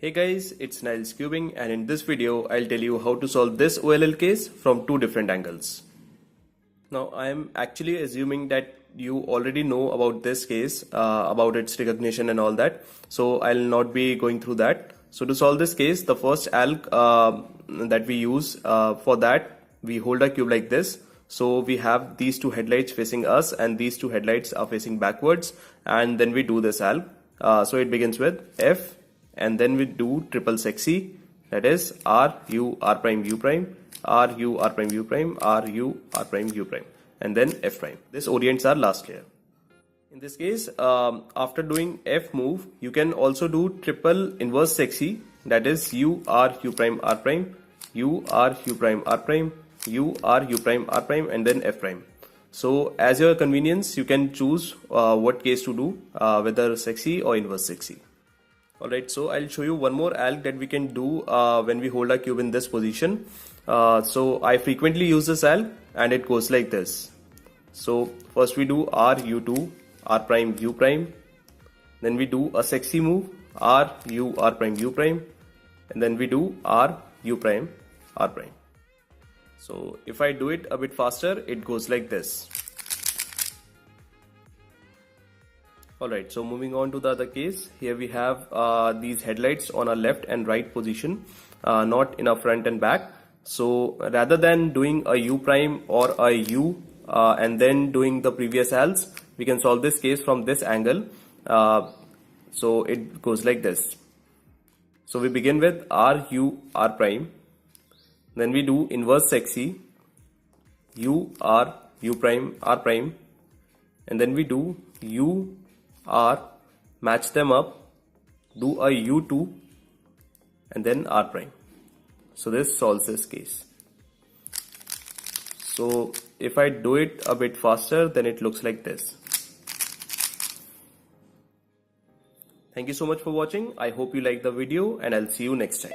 Hey guys, it's Niles Cubing, and in this video I'll tell you how to solve this OLL case from two different angles. Now I am actually assuming that you already know about this case, about its recognition and all that, so I'll not be going through that. So to solve this case, the first alg that we use, for that we hold a cube like this. So we have these two headlights facing us and these two headlights are facing backwards, and then we do this alg. So it begins with F, and then we do triple sexy, that is R U R prime U prime, R U R prime U prime, R U R prime U prime, and then F prime. This orients our last layer. In this case, after doing F move, you can also do triple inverse sexy, that is U R U prime R prime, U R U prime R prime, U R U prime R prime, and then F prime. So as your convenience, you can choose what case to do, whether sexy or inverse sexy. Alright, so I'll show you one more alg that we can do when we hold our cube in this position. So I frequently use this alg, and it goes like this. So first we do R U2 R prime U prime, then we do a sexy move R U R prime U prime, and then we do R U prime R prime. So if I do it a bit faster, it goes like this. Alright, so moving on to the other case, here we have these headlights on our left and right position, not in our front and back. So rather than doing a U prime or a U and then doing the previous algs, we can solve this case from this angle. So it goes like this. So we begin with R U R prime, then we do inverse sexy U R U prime R prime, and then we do U R, match them up, do a U2, and then R prime. So this solves this case. So if I do it a bit faster, then it looks like this. Thank you so much for watching. I hope you liked the video, and I'll see you next time.